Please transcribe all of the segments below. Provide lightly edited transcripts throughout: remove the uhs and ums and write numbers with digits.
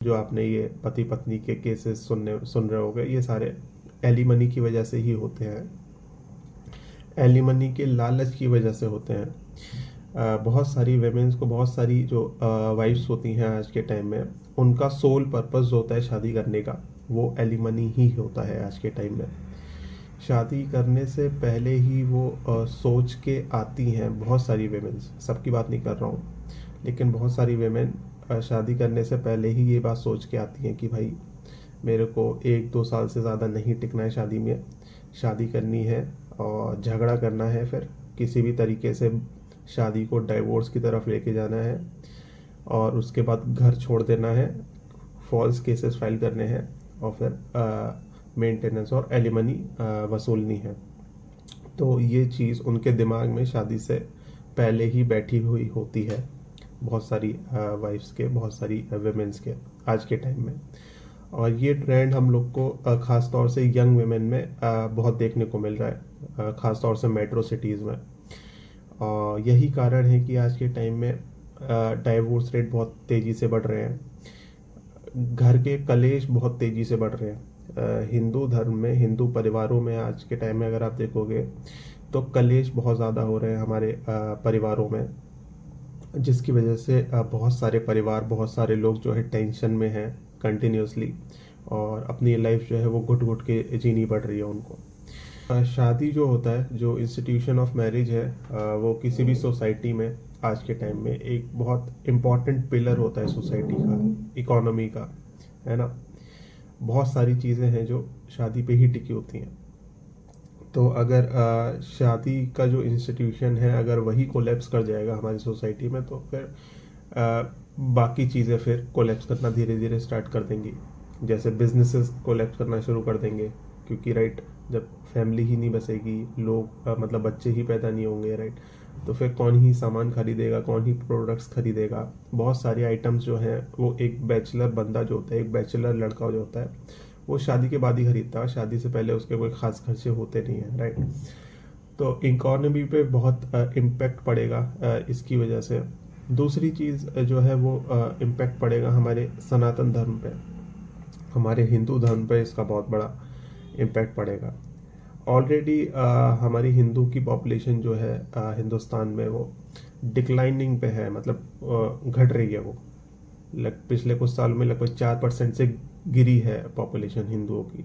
जो आपने ये पति पत्नी के केसेस सुन रहे होगे, ये सारे एलिमनी की वजह से ही होते हैं। एलिमनी के लालच की वजह से होते हैं। बहुत सारी वेमेन्स को, बहुत सारी जो वाइफ्स होती हैं आज के टाइम में, उनका सोल पर्पस जो होता है शादी करने का, वो एलिमनी ही होता है आज के टाइम में। शादी करने से पहले ही वो सोच के आती हैं, बहुत सारी वेमेन्स, सबकी बात नहीं कर रहा हूँ, लेकिन बहुत सारी वेमेन शादी करने से पहले ही ये बात सोच के आती हैं कि भाई मेरे को 1-2 साल से ज़्यादा नहीं टिकना है शादी में, शादी करनी है और झगड़ा करना है, फिर किसी भी तरीके से शादी को डाइवोर्स की तरफ लेके जाना है और उसके बाद घर छोड़ देना है, फॉल्स केसेस फाइल करने हैं और फिर मेंटेनेंस और एलिमनी वसूलनी है। तो ये चीज़ उनके दिमाग में शादी से पहले ही बैठी हुई होती है, बहुत सारी वाइफ्स के, बहुत सारी वेमेंस के आज के टाइम में। और ये ट्रेंड हम लोग को ख़ास तौर से यंग वेमेन में बहुत देखने को मिल रहा है, ख़ास तौर से मेट्रो सिटीज़ में। और यही कारण है कि आज के टाइम में डाइवोर्स रेट बहुत तेज़ी से बढ़ रहे हैं, घर के कलेश बहुत तेज़ी से बढ़ रहे हैं। हिंदू धर्म में, हिंदू परिवारों में आज के टाइम में अगर आप देखोगे तो कलेश बहुत ज़्यादा हो रहे हैं हमारे परिवारों में, जिसकी वजह से बहुत सारे परिवार, बहुत सारे लोग जो है टेंशन में हैं कंटिन्यूसली, और अपनी लाइफ जो है वो घुट घुट के जीनी पड़ रही है उनको। शादी जो होता है, जो इंस्टीट्यूशन ऑफ मैरिज है, वो किसी भी सोसाइटी में आज के टाइम में एक बहुत इम्पॉर्टेंट पिलर होता है सोसाइटी का, इकोनॉमी का, है ना। बहुत सारी चीज़ें हैं जो शादी पे ही टिकी होती हैं। तो अगर शादी का जो इंस्टीट्यूशन है, अगर वही कोलैप्स कर जाएगा हमारी सोसाइटी में, तो फिर बाकी चीज़ें फिर कोलैप्स करना धीरे धीरे स्टार्ट कर देंगी। जैसे बिजनेसेस कोलैप्स करना शुरू कर देंगे, क्योंकि राइट, जब फैमिली ही नहीं बसेगी, लोग मतलब बच्चे ही पैदा नहीं होंगे, राइट, तो फिर कौन ही सामान खरीदेगा, कौन ही प्रोडक्ट्स खरीदेगा। बहुत सारे आइटम्स जो हैं वो एक बैचलर बंदा जो होता है, एक बैचलर लड़का जो होता है, वो शादी के बाद ही खरीदता है, शादी से पहले उसके कोई खास खर्चे होते नहीं हैं, राइट। तो इकोनॉमी पे बहुत इम्पैक्ट पड़ेगा इसकी वजह से। दूसरी चीज़ जो है वो इम्पैक्ट पड़ेगा हमारे सनातन धर्म पे, हमारे हिंदू धर्म पे इसका बहुत बड़ा इम्पैक्ट पड़ेगा। ऑलरेडी हमारी हिंदू की पॉपुलेशन जो है हिंदुस्तान में, वो डिक्लाइनिंग पे है, मतलब घट रही है वो। पिछले कुछ साल में लगभग 4% से गिरी है पॉपुलेशन हिंदुओं की,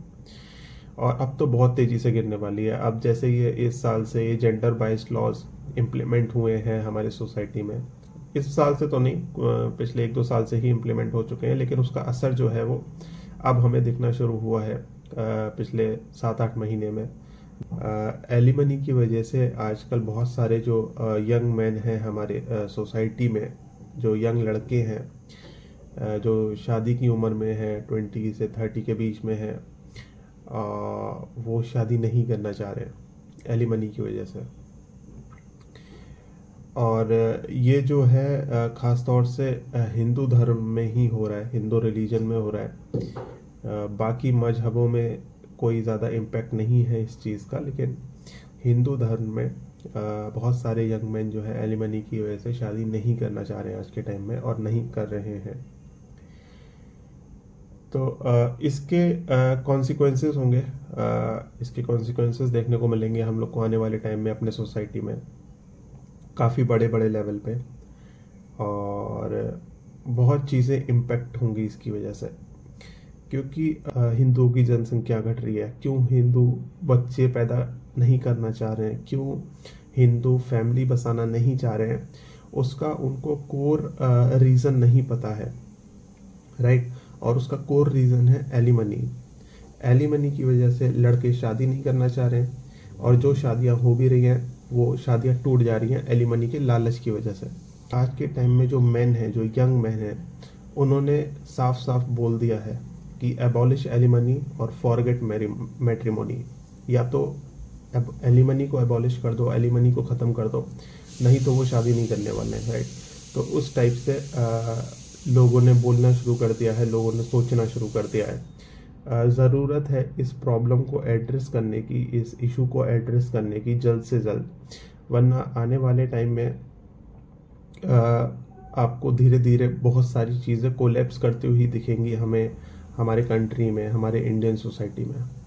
और अब तो बहुत तेज़ी से गिरने वाली है। अब जैसे ये इस साल से ये जेंडर बाइस्ड लॉज इम्प्लीमेंट हुए हैं हमारे सोसाइटी में, इस साल से तो नहीं, पिछले 1-2 साल से ही इम्प्लीमेंट हो चुके हैं, लेकिन उसका असर जो है वो अब हमें दिखना शुरू हुआ है पिछले 7-8 महीने में। एलिमनी की वजह से आजकल बहुत सारे जो यंग मैन हैं हमारे सोसाइटी में, जो यंग लड़के हैं, जो शादी की उम्र में हैं, 20 से 30 के बीच में हैं, वो शादी नहीं करना चाह रहे हैं एलिमनी की वजह से। और ये जो है ख़ास तौर से हिंदू धर्म में ही हो रहा है, हिंदू रिलीजन में हो रहा है। बाकी मजहबों में कोई ज़्यादा इम्पैक्ट नहीं है इस चीज़ का, लेकिन हिंदू धर्म में बहुत सारे यंग मैन जो है एलिमनी की वजह से शादी नहीं करना चाह रहे हैं आज के टाइम में, और नहीं कर रहे हैं। तो इसके कॉन्सिक्वेंसेस होंगे, इसके कॉन्सिक्वेंसेस देखने को मिलेंगे हम लोग को आने वाले टाइम में अपने सोसाइटी में, काफ़ी बड़े बड़े लेवल पे, और बहुत चीज़ें इम्पेक्ट होंगी इसकी वजह से। क्योंकि हिंदुओं की जनसंख्या घट रही है, क्यों हिंदू बच्चे पैदा नहीं करना चाह रहे हैं, क्यों हिंदू फैमिली बसाना नहीं चाह रहे हैं, उसका उनको कोर रीज़न नहीं पता है, राइट। और उसका कोर रीज़न है एलिमनी। एलिमनी की वजह से लड़के शादी नहीं करना चाह रहे हैं, और जो शादियां हो भी रही हैं वो शादियां टूट जा रही हैं एलिमनी के लालच की वजह से। आज के टाइम में जो मैन हैं, जो यंग मैन हैं, उन्होंने साफ साफ बोल दिया है कि एबॉलिश एलिमनी और फॉरगेट मैट्रिमोनी। या तो एलिमनी को एबॉलिश कर दो, एलिमनी को ख़त्म कर दो, नहीं तो वो शादी नहीं करने वाले हैं, राइट। तो उस टाइप से लोगों ने बोलना शुरू कर दिया है, लोगों ने सोचना शुरू कर दिया है। ज़रूरत है इस प्रॉब्लम को एड्रेस करने की, इस इशू को एड्रेस करने की जल्द से जल्द, वरना आने वाले टाइम में आपको धीरे-धीरे बहुत सारी चीज़ें कोलैप्स करती हुई दिखेंगी हमें, हमारे कंट्री में, हमारे इंडियन सोसाइटी में।